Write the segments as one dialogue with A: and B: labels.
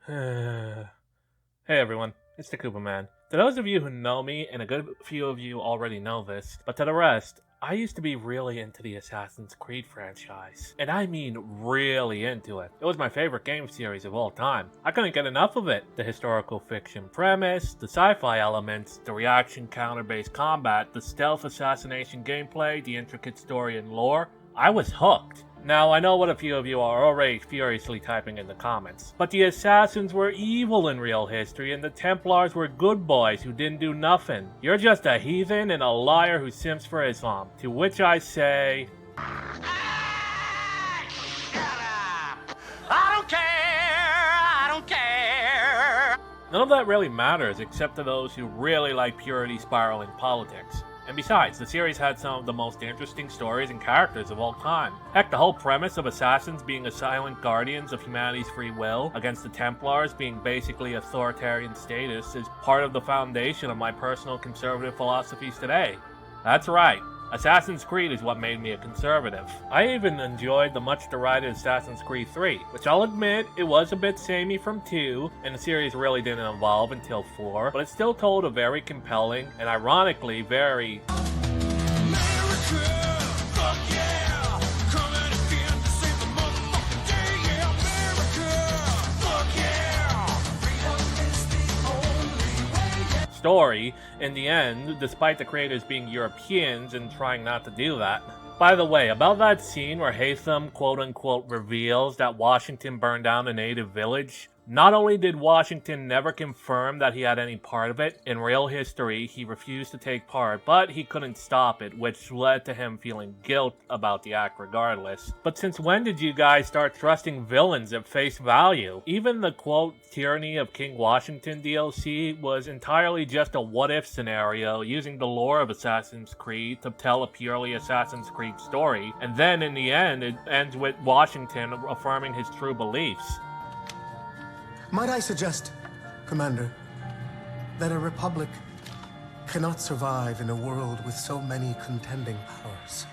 A: Hey everyone, it's the Koopa Man. To those of you who know me, and a good few of you already know this, but to the rest, I used to be really into the Assassin's Creed franchise. And I mean really into it. It was my favorite game series of all time. I couldn't get enough of it. The historical fiction premise, the sci-fi elements, the reaction counter-based combat, the stealth assassination gameplay, the intricate story and lore. I was hooked. Now, I know what a few of you are already furiously typing in the comments, but the Assassins were evil in real history and the Templars were good boys who didn't do nothing. You're just a heathen and a liar who simps for Islam. To which I say...
B: Shut up! I don't care!
A: None of that really matters except to those who really like purity spiraling politics. And besides, the series had some of the most interesting stories and characters of all time. Heck, the whole premise of Assassins being the silent guardians of humanity's free will against the Templars being basically authoritarian status is part of the foundation of my personal conservative philosophies today. That's right. Assassin's Creed is what made me a conservative. I even enjoyed the much derided Assassin's Creed 3, which I'll admit it was a bit samey from 2, and the series really didn't evolve until 4, but it still told a very compelling and ironically very... story in the end, despite the creators being Europeans and trying not to do that. By the way, about that scene where Haytham quote-unquote reveals that Washington burned down a native village, not only did Washington never confirm that he had any part of it, in real history he refused to take part, but he couldn't stop it, which led to him feeling guilt about the act regardless. But since when did you guys start trusting villains at face value? Even the quote, tyranny of King Washington DLC was entirely just a what-if scenario using the lore of Assassin's Creed to tell a purely Assassin's Creed story, and then in the end it ends with Washington affirming his true beliefs.
C: Might I suggest, Commander, that a republic cannot survive in a world with so many contending powers?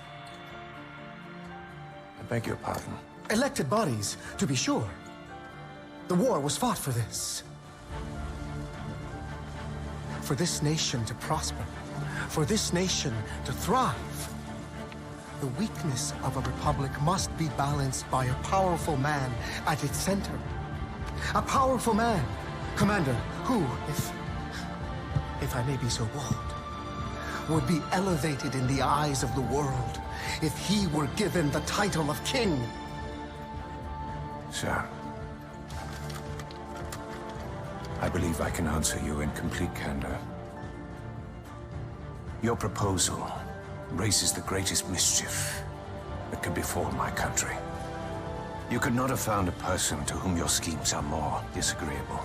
D: I beg your pardon.
C: Elected bodies, to be sure. The war was fought for this. For this nation to prosper. For this nation to thrive. The weakness of a republic must be balanced by a powerful man at its center. A powerful man, Commander, who, if I may be so bold, would be elevated in the eyes of the world if he were given the title of king.
D: Sir, I believe I can answer you in complete candor. Your proposal raises the greatest mischief that can befall my country. You could not have found a person to whom your schemes are more disagreeable.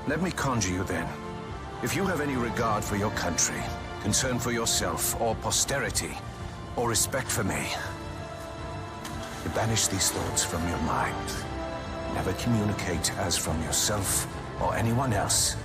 D: Let me conjure you then. If you have any regard for your country, concern for yourself or posterity, or respect for me, you banish these thoughts from your mind. Never communicate as from yourself or anyone else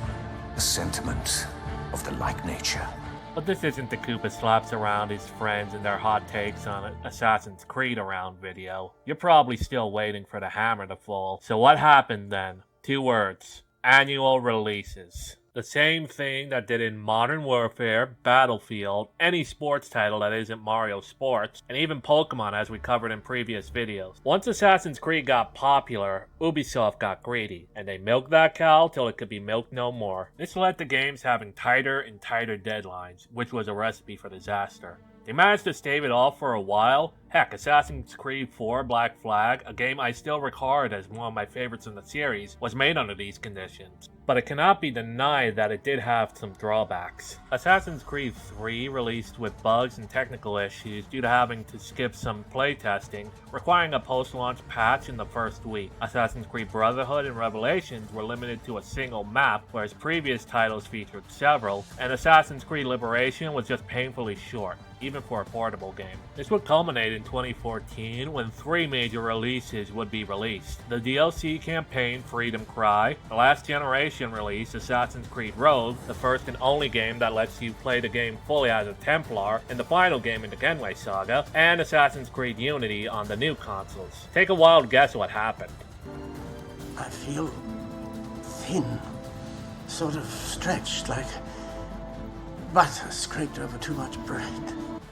D: a sentiment of the like nature.
A: But this isn't the Koopa slaps around his friends and their hot takes on Assassin's Creed around video. You're probably still waiting for the hammer to fall. So what happened then? 2 words. Annual releases. The same thing that did in Modern Warfare, Battlefield, any sports title that isn't Mario Sports, and even Pokemon as we covered in previous videos. Once Assassin's Creed got popular, Ubisoft got greedy, and they milked that cow till it could be milked no more. This led to games having tighter and tighter deadlines, which was a recipe for disaster. They managed to stave it off for a while. Heck, Assassin's Creed 4 Black Flag, a game I still regard as one of my favorites in the series, was made under these conditions. But it cannot be denied that it did have some drawbacks. Assassin's Creed 3 released with bugs and technical issues due to having to skip some playtesting, requiring a post-launch patch in the first week. Assassin's Creed Brotherhood and Revelations were limited to a single map, whereas previous titles featured several, and Assassin's Creed Liberation was just painfully short, even for a portable game. This would culminate in 2014 when 3 major releases would be released. The DLC campaign Freedom Cry, the last generation release Assassin's Creed Rogue, the first and only game that lets you play the game fully as a Templar, and the final game in the Genway saga, and Assassin's Creed Unity on the new consoles. Take a wild guess what happened.
E: I feel thin, sort of stretched, like butter scraped over too much bread.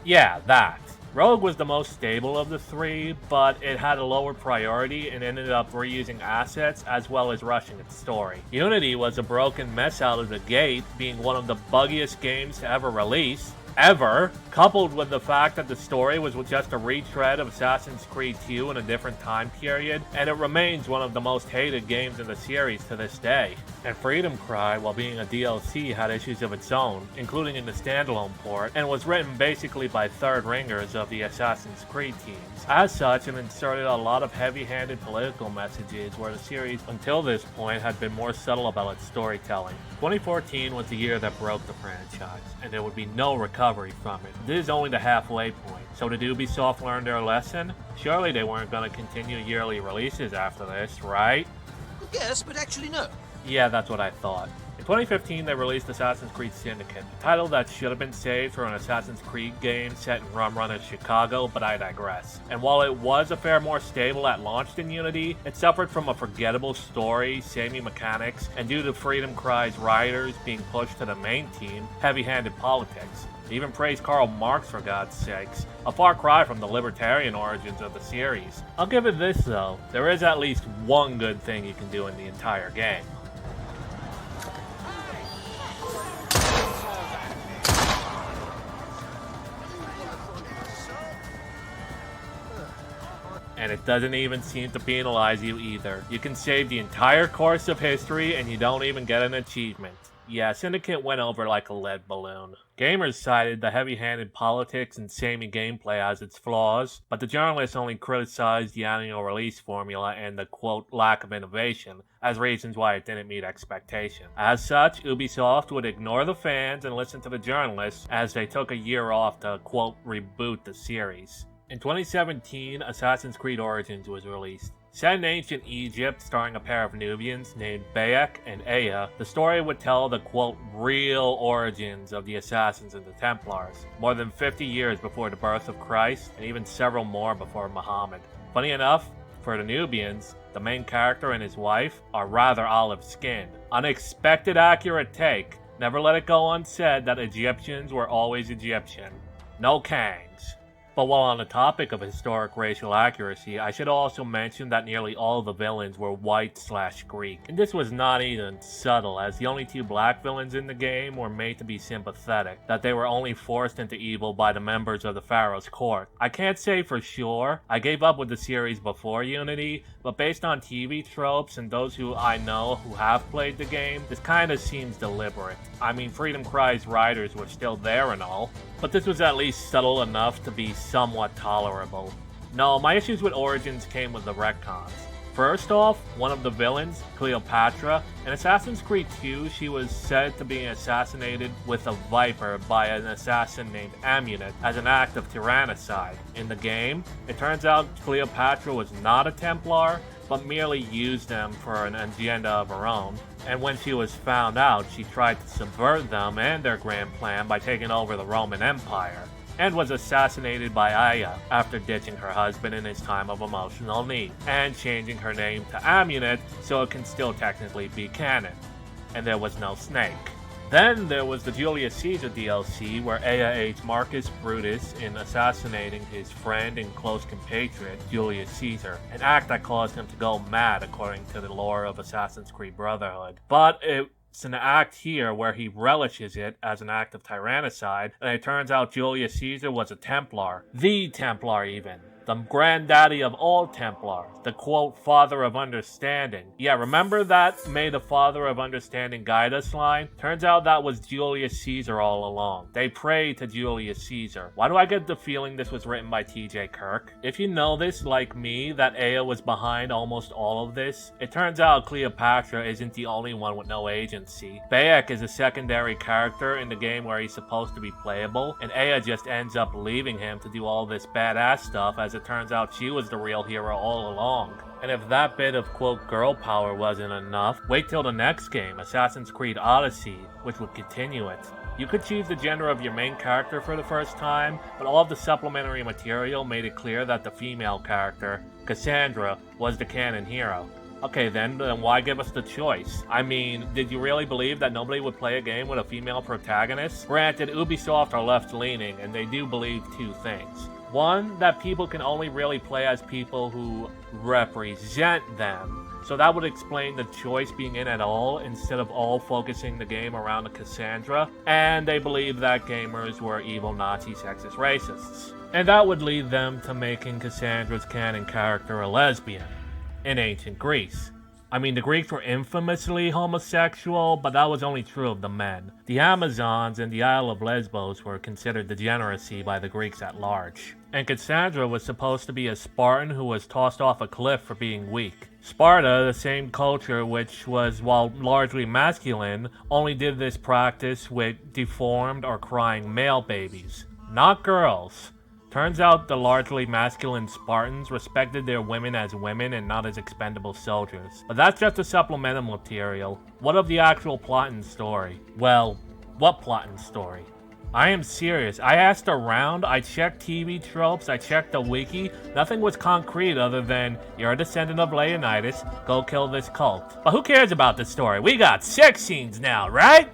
A: Yeah, that. Rogue was the most stable of the three, but it had a lower priority and ended up reusing assets as well as rushing its story. Unity was a broken mess out of the gate, being one of the buggiest games to ever release. Ever, coupled with the fact that the story was just a retread of Assassin's Creed 2 in a different time period, and it remains one of the most hated games in the series to this day. And Freedom Cry, while being a DLC, had issues of its own, including in the standalone port, and was written basically by third ringers of the Assassin's Creed teams. As such, it inserted a lot of heavy-handed political messages where the series, until this point, had been more subtle about its storytelling. 2014 was the year that broke the franchise, and there would be no recovery from it. This is only the halfway point. So did Ubisoft learn their lesson? Surely they weren't going to continue yearly releases after this, right?
F: Yes, but actually no.
A: Yeah, that's what I thought. In 2015, they released Assassin's Creed Syndicate, a title that should have been saved for an Assassin's Creed game set in Rum Runner's Chicago, but I digress. And while it was a fair more stable at launch than Unity, it suffered from a forgettable story, samey mechanics, and due to Freedom Cry's writers being pushed to the main team, heavy-handed politics. They even praised Karl Marx for God's sakes, a far cry from the libertarian origins of the series. I'll give it this though, there is at least one good thing you can do in the entire game. And it doesn't even seem to penalize you either. You can save the entire course of history and you don't even get an achievement. Yeah, Syndicate went over like a lead balloon. Gamers cited the heavy-handed politics and samey gameplay as its flaws, but the journalists only criticized the annual release formula and the, quote, lack of innovation as reasons why it didn't meet expectation. As such, Ubisoft would ignore the fans and listen to the journalists as they took a year off to, quote, reboot the series. In 2017, Assassin's Creed Origins was released. Set in ancient Egypt, starring a pair of Nubians named Bayek and Aya, the story would tell the, quote, real origins of the Assassins and the Templars, more than 50 years before the birth of Christ, and even several more before Muhammad. Funny enough, for the Nubians, the main character and his wife are rather olive-skinned. Unexpected accurate take. Never let it go unsaid that Egyptians were always Egyptian. No Kangs. But while on the topic of historic racial accuracy, I should also mention that nearly all of the villains were white/Greek. And this was not even subtle, as the only two black villains in the game were made to be sympathetic, that they were only forced into evil by the members of the Pharaoh's court. I can't say for sure, I gave up with the series before Unity, but based on TV tropes and those who I know who have played the game, this kinda seems deliberate. I mean, Freedom Cry's writers were still there and all, but this was at least subtle enough to be somewhat tolerable. No, my issues with Origins came with the retcons. First off, one of the villains, Cleopatra, in Assassin's Creed 2, she was said to be assassinated with a viper by an assassin named Amunet as an act of tyrannicide. In the game, it turns out Cleopatra was not a Templar, but merely used them for an agenda of her own. And when she was found out, she tried to subvert them and their grand plan by taking over the Roman Empire, and was assassinated by Aya after ditching her husband in his time of emotional need, and changing her name to Amunet so it can still technically be canon. And there was no snake. Then there was the Julius Caesar DLC, where Aya aids Marcus Brutus in assassinating his friend and close compatriot, Julius Caesar, an act that caused him to go mad according to the lore of Assassin's Creed Brotherhood. But it's an act here where he relishes it as an act of tyrannicide, and it turns out Julius Caesar was a Templar. The Templar even. The granddaddy of all Templars, the quote, father of understanding. Yeah, remember that "may the father of understanding guide us" line? Turns out that was Julius Caesar all along. They prayed to Julius Caesar. Why do I get the feeling this was written by TJ Kirk? If you know this, like me, that Aya was behind almost all of this, it turns out Cleopatra isn't the only one with no agency. Bayek is a secondary character in the game where he's supposed to be playable, and Aya just ends up leaving him to do all this badass stuff as it turns out she was the real hero all along. And if that bit of, quote, girl power wasn't enough, wait till the next game, Assassin's Creed Odyssey, which would continue it. You could choose the gender of your main character for the first time, but all of the supplementary material made it clear that the female character, Cassandra, was the canon hero. Okay, then why give us the choice? I mean, did you really believe that nobody would play a game with a female protagonist? Granted, Ubisoft are left-leaning, and they do believe two things. One, that people can only really play as people who represent them. So that would explain the choice being in at all, instead of all focusing the game around Cassandra. And they believe that gamers were evil Nazi sexist racists. And that would lead them to making Cassandra's canon character a lesbian in ancient Greece. I mean, the Greeks were infamously homosexual, but that was only true of the men. The Amazons and the Isle of Lesbos were considered degeneracy by the Greeks at large. And Cassandra was supposed to be a Spartan who was tossed off a cliff for being weak. Sparta, the same culture which was, while largely masculine, only did this practice with deformed or crying male babies, not girls. Turns out the largely masculine Spartans respected their women as women and not as expendable soldiers. But that's just a supplemental material. What of the actual plot and story? Well, what plot and story? I am serious. I asked around, I checked TV tropes, I checked the wiki. Nothing was concrete other than, you're a descendant of Leonidas, go kill this cult. But who cares about the story? We got sex scenes now, right?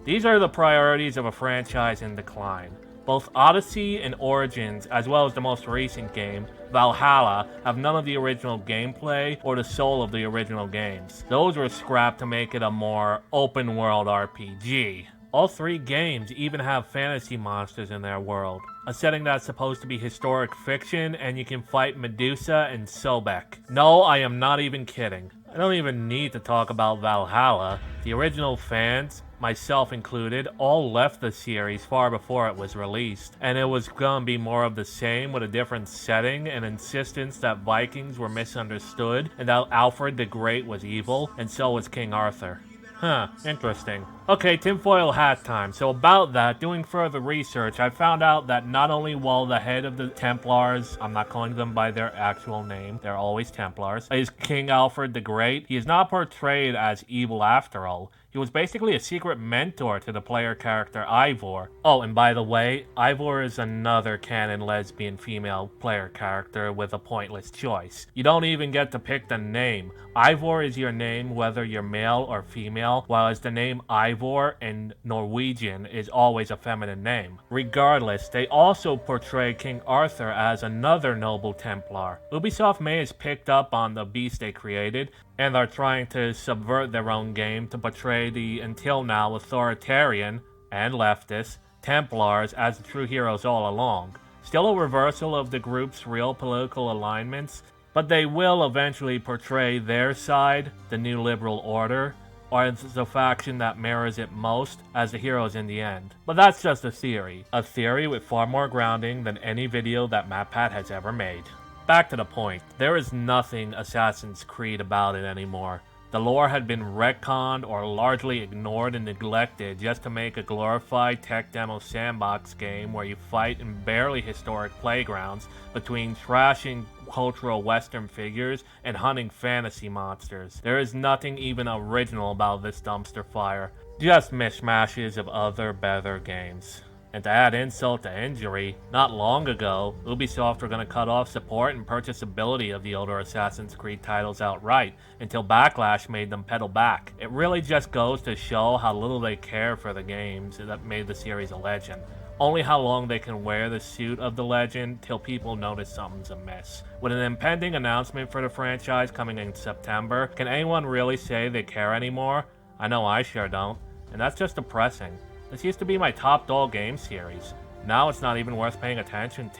A: These are the priorities of a franchise in decline. Both Odyssey and Origins, as well as the most recent game, Valhalla, have none of the original gameplay or the soul of the original games. Those were scrapped to make it a more open-world RPG. All three games even have fantasy monsters in their world, a setting that's supposed to be historic fiction, and you can fight Medusa and Sobek. No, I am not even kidding. I don't even need to talk about Valhalla. The original fans, myself included, all left the series far before it was released, and it was gonna be more of the same with a different setting and insistence that Vikings were misunderstood and that Alfred the Great was evil, and so was King Arthur. Huh, interesting. Okay, tinfoil hat time. So about that, doing further research, I found out that not only while the head of the Templars, I'm not calling them by their actual name, they're always Templars, is King Alfred the Great, he is not portrayed as evil after all. He was basically a secret mentor to the player character Ivor. Oh, and by the way, Ivor is another canon lesbian female player character with a pointless choice. You don't even get to pick the name. Ivor is your name whether you're male or female, while the name Ivor in Norwegian is always a feminine name. Regardless, they also portray King Arthur as another noble Templar. Ubisoft may have picked up on the beast they created, and are trying to subvert their own game to portray the, until now, authoritarian and leftist Templars as the true heroes all along. Still a reversal of the group's real political alignments, but they will eventually portray their side, the new liberal order, or as the faction that mirrors it most, as the heroes in the end. But that's just a theory with far more grounding than any video that MatPat has ever made. Back to the point, there is nothing Assassin's Creed about it anymore. The lore had been retconned or largely ignored and neglected just to make a glorified tech demo sandbox game where you fight in barely historic playgrounds between trashing cultural western figures and hunting fantasy monsters. There is nothing even original about this dumpster fire, just mishmashes of other better games. And to add insult to injury, not long ago, Ubisoft were going to cut off support and purchasability of the older Assassin's Creed titles outright, until Backlash made them pedal back. It really just goes to show how little they care for the games that made the series a legend. Only how long they can wear the suit of the legend till people notice something's amiss. With an impending announcement for the franchise coming in September, can anyone really say they care anymore? I know I sure don't, and that's just depressing. This used to be my top dog game series. Now it's not even worth paying attention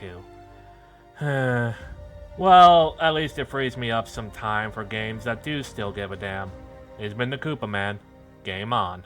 A: to. Well, at least it frees me up some time for games that do still give a damn. It's been the Koopa Man. Game on.